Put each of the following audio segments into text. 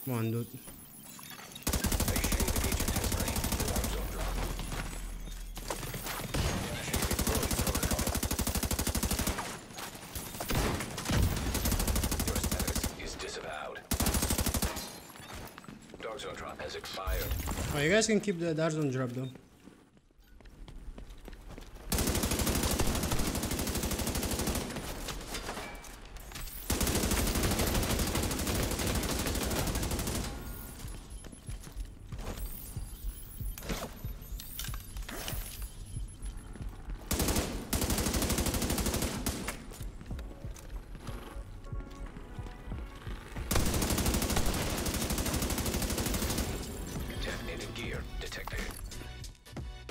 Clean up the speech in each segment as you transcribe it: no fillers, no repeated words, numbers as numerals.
Come on, dude. Darkzone drop has expired. Oh, you guys can keep the Darkzone drop though.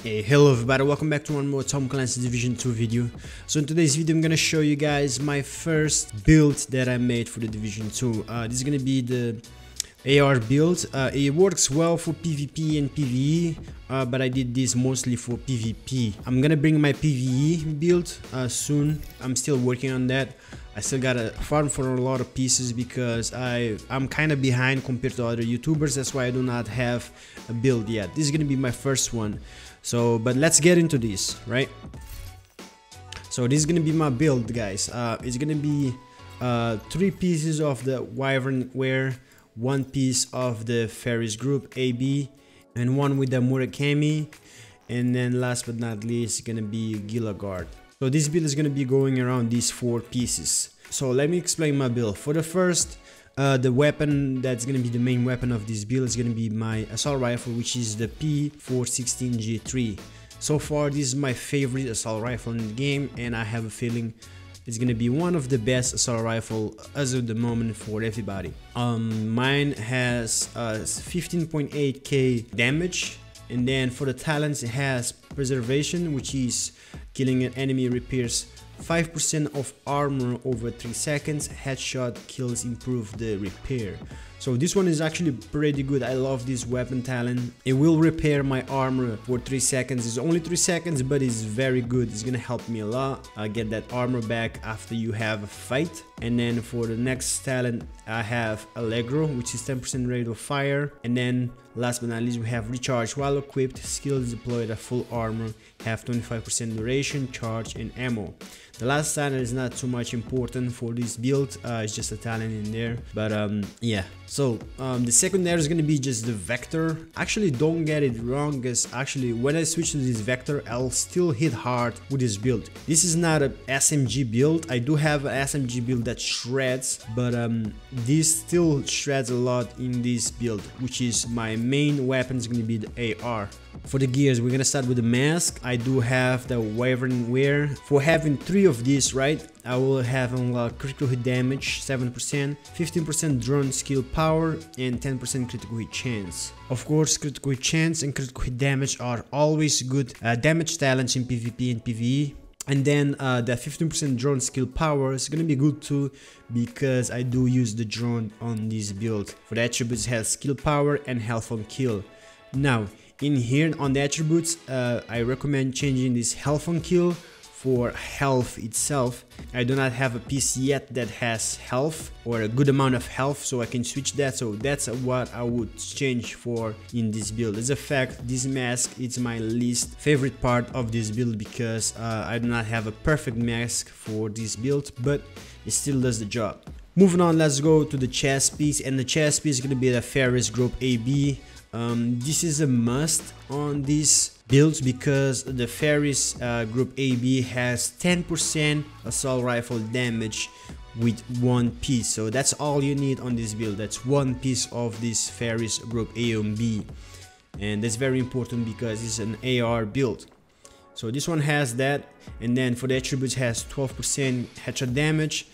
Hey, hello everybody, welcome back to one more Clancy Division 2 video. So in today's video I'm gonna show you guys my first build that I made for the Division 2. This is gonna be the AR build. It works well for PvP and PVE, but I did this mostly for PvP. I'm gonna bring my PVE build soon. I'm still working on that. I still gotta farm for a lot of pieces because I'm kind of behind compared to other YouTubers. That's why I do not have a build yet. This is gonna be my first one. So, but let's get into this, right? So this is gonna be my build, guys. It's gonna be 3 pieces of the Wyvern Wear, 1 piece of the Ferris group AB, and 1 with the Murakami, and then last but not least, it's gonna be Gilagard. So this build is gonna be going around these 4 pieces. So let me explain my build. For the first, the weapon that's gonna be the main weapon of this build is gonna be my assault rifle, which is the P416G3. So far, this is my favorite assault rifle in the game, and I have a feeling it's gonna be one of the best assault rifle as of the moment for everybody. Mine has 15.8k damage, and then for the talents it has preservation, which is killing an enemy repairs 5% of armor over 3 seconds. Headshot kills improve the repair. So this one is actually pretty good. I love this weapon talent. It will repair my armor for 3 seconds. It's only 3 seconds, but it's very good. It's gonna help me a lot. Get that armor back after you have a fight. And then for the next talent, I have Allegro, which is 10% rate of fire. And then last but not least, we have recharge while equipped. Skills deployed at full armor have 25% duration, charge, and ammo. The last talent is not too much important for this build. It's just a talent in there. But yeah. So the secondary is gonna be just the Vector. Actually, don't get it wrong, because actually when I switch to this Vector, I'll still hit hard with this build. This is not a SMG build. I do have an SMG build that shreds, but this still shreds a lot in this build, which is my main weapon is gonna be the AR. For the gears, we're gonna start with the mask. I do have the Wyvern Wear. For having 3 of these, right, I will have unlocked critical hit damage 7%, 15% drone skill power, and 10% critical hit chance. Of course, critical hit chance and critical hit damage are always good damage talents in PvP and PvE. And then the 15% drone skill power is gonna be good too, because I do use the drone on this build. For the attributes, it has skill power and health on kill. Now, in here on the attributes, I recommend changing this health on kill for health itself. I do not have a piece yet that has health or a good amount of health, so I can switch that. So that's what I would change for in this build. As a fact, this mask is my least favorite part of this build, because I do not have a perfect mask for this build, but it still does the job. Moving on, let's go to the chest piece, and the chest piece is gonna be the Ferris Group AB. This is a must on these builds, because the Ferris Group AB has 10% assault rifle damage with 1 piece. So that's all you need on this build. That's 1 piece of this Ferris Group A and B, and that's very important because it's an AR build. So this one has that, and then for the attributes has 12% headshot damage,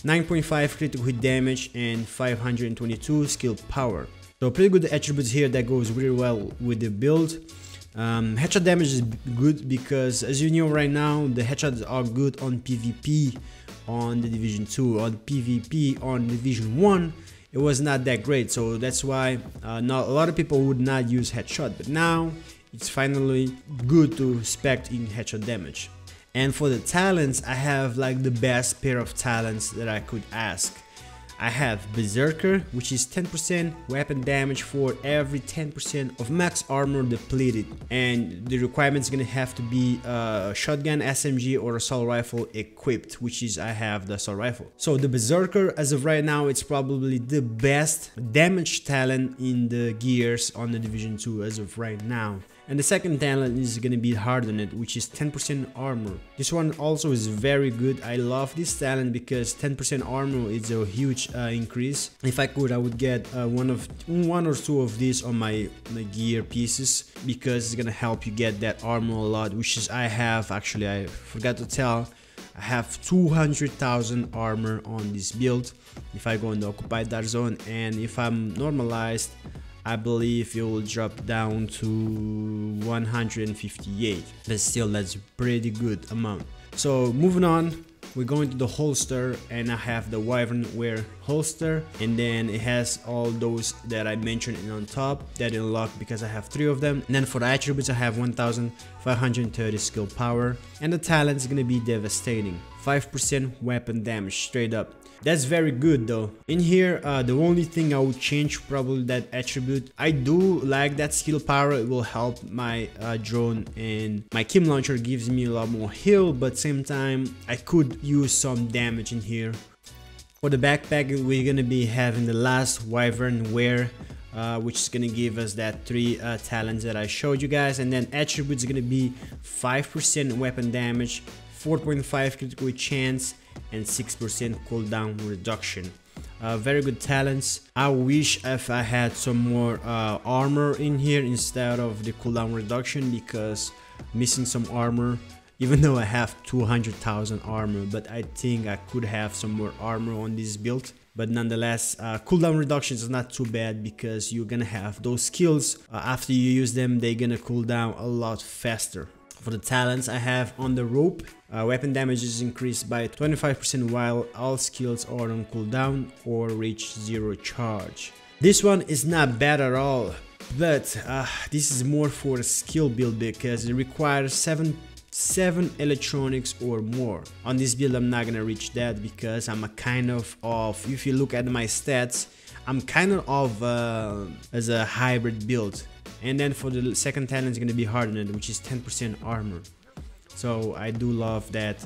9.5 critical hit damage, and 522 skill power. So pretty good attributes here that goes really well with the build. Headshot damage is good because, as you know right now, the headshots are good on PvP on the Division 2. On PvP on Division 1, it was not that great, so that's why not a lot of people would not use headshot, but now it's finally good to spec in headshot damage. And for the talents, I have like the best pair of talents that I could ask. I have Berserker, which is 10% weapon damage for every 10% of max armor depleted, and the requirement is gonna have to be a shotgun, SMG, or assault rifle equipped, which is I have the assault rifle. So the Berserker, as of right now, it's probably the best damage talent in the gears on the Division 2 as of right now. And the second talent is gonna be Hardened, which is 10% armor. This one also is very good. I love this talent because 10% armor is a huge increase. If I could, I would get one or two of these on my gear pieces, because it's gonna help you get that armor a lot, which is I have, actually I forgot to tell, I have 200,000 armor on this build if I go in the occupied Darkzone, and if I'm normalized, I believe it will drop down to 158, but still that's a pretty good amount. So moving on, we're going to the holster, and I have the Wyvern Wear holster, and then it has all those that I mentioned on top that unlock because I have 3 of them. And then for the attributes, I have 1530 skill power, and the talent is gonna be Devastating, 5% weapon damage straight up. That's very good though. In here, the only thing I would change probably that attribute. I do like that skill power. It will help my drone, and my Kim launcher gives me a lot more heal, but same time I could use some damage in here. For the backpack, we're gonna be having the last Wyvern Wear, which is gonna give us that 3 talents that I showed you guys, and then attributes are gonna be 5% weapon damage, 4.5 critical hit chance, and 6% cooldown reduction. Very good talents. I wish if I had some more armor in here instead of the cooldown reduction, because missing some armor, even though I have 200,000 armor, but I think I could have some more armor on this build. But nonetheless, cooldown reductions is not too bad, because you're gonna have those skills, after you use them, they're gonna cool down a lot faster. For the talents, I have on the rope, weapon damage is increased by 25% while all skills are on cooldown or reach 0 charge. This one is not bad at all, but this is more for a skill build because it requires 7 electronics or more. On this build, I'm not gonna reach that because I'm a kind of if you look at my stats, I'm kind of as a hybrid build. And then for the second talent is gonna be Hardened, which is 10% armor. So I do love that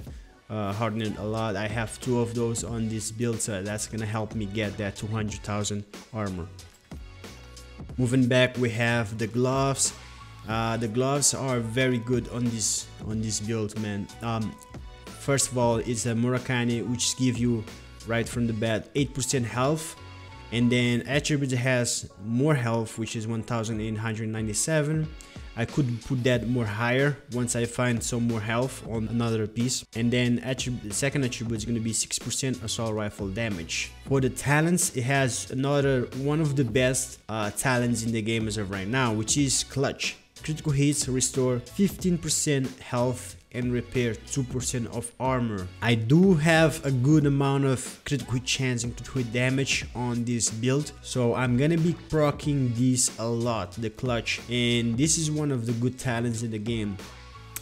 Hardened a lot. I have 2 of those on this build, so that's gonna help me get that 200,000 armor. Moving back, we have the gloves. The gloves are very good on this build, man. First of all, it's a Murakami, which gives you right from the bat 8% health. And then attribute has more health, which is 1897. I could put that more higher once I find some more health on another piece. And then the second attribute is going to be 6% assault rifle damage. For the talents, it has one of the best talents in the game as of right now, which is Clutch. Critical hits restore 15% health and repair 2% of armor. I do have a good amount of critical hit chance and critical hit damage on this build, so I'm gonna be proccing this a lot, the Clutch, and this is one of the good talents in the game.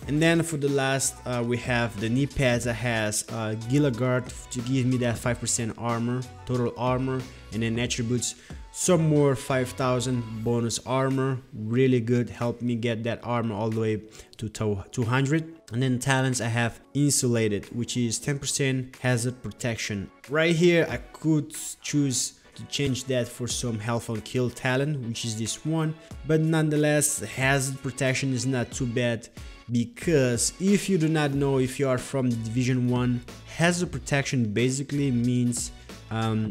And then for the last, we have the knee pads that has Gilligard to give me that 5% armor, total armor, and then attributes some more 5,000 bonus armor, really good, help me get that armor all the way to 200. And then talents, I have Insulated, which is 10% hazard protection. Right here I could choose to change that for some health on kill talent, which is this one, but nonetheless hazard protection is not too bad, because if you do not know, if you are from Division 1, hazard protection basically means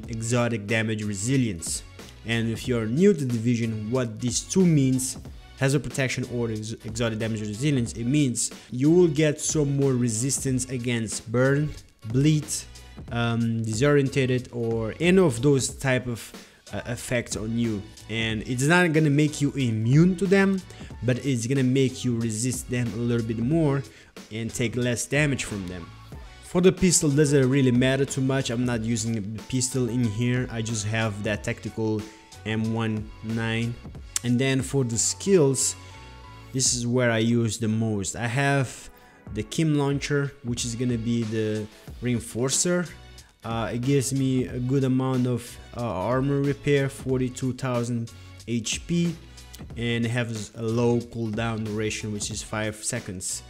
exotic damage resilience. And if you're new to Division, what these two means, hazard protection or exotic damage resilience, it means you will get some more resistance against burn, bleed, disorientated, or any of those type of effects on you. And it's not gonna make you immune to them, but it's gonna make you resist them a little bit more and take less damage from them. For the pistol, doesn't really matter too much. I'm not using the pistol in here. I just have that tactical M19. And then for the skills, this is where I use the most. I have the Kim launcher, which is gonna be the reinforcer. It gives me a good amount of armor repair, 42,000 HP, and it has a low cooldown duration, which is 5 seconds.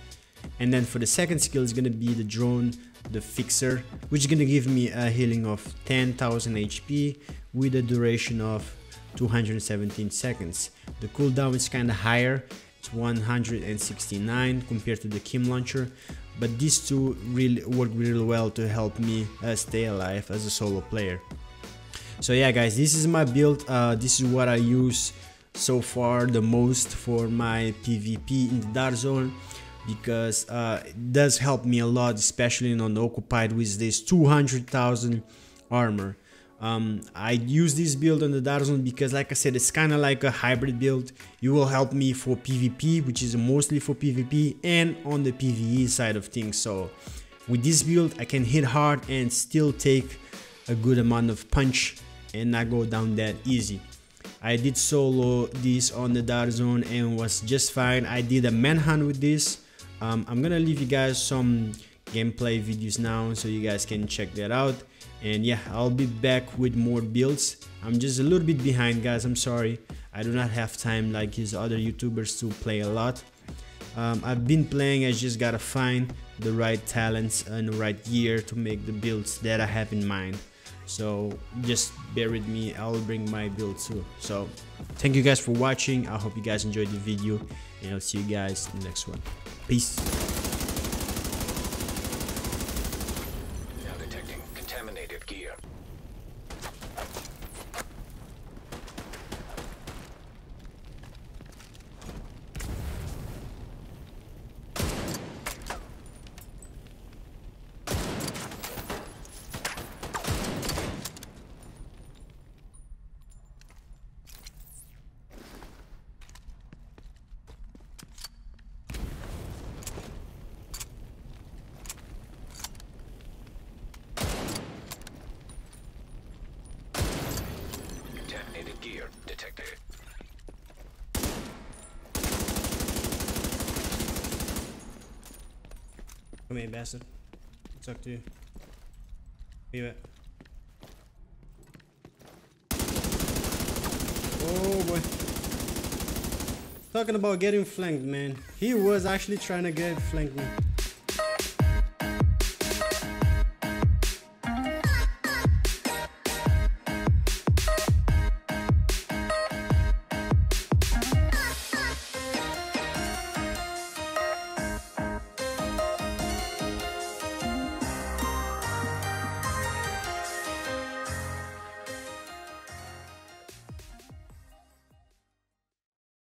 And then for the second skill is gonna be the drone, the fixer, which is gonna give me a healing of 10,000 HP with a duration of 217 seconds. The cooldown is kind of higher, it's 169 compared to the Kim launcher, but these two really work really well to help me stay alive as a solo player. So yeah guys, this is my build. This is what I use so far the most for my PvP in the Darkzone, because it does help me a lot, especially on Occupied with this 200,000 armor. I use this build on the Darkzone because, like I said, it's kind of like a hybrid build. It will help me for PvP, which is mostly for PvP, and on the PVE side of things. So with this build I can hit hard and still take a good amount of punch and not go down that easy. I did solo this on the Darkzone and was just fine. I did a manhunt with this. I'm gonna leave you guys some gameplay videos now so you guys can check that out. And yeah, I'll be back with more builds. I'm just a little bit behind, guys, I'm sorry. I do not have time like his other YouTubers to play a lot. I've been playing, I just gotta find the right talents and the right gear to make the builds that I have in mind. So just bear with me, I'll bring my build too. So thank you guys for watching. I hope you guys enjoyed the video, and I'll see you guys in the next one. Peace. Now detecting contaminated gear. Gear detected. Come here, bastard. Talk to you. Where you at? Oh boy. Talking about getting flanked, man. He was actually trying to get flanked me.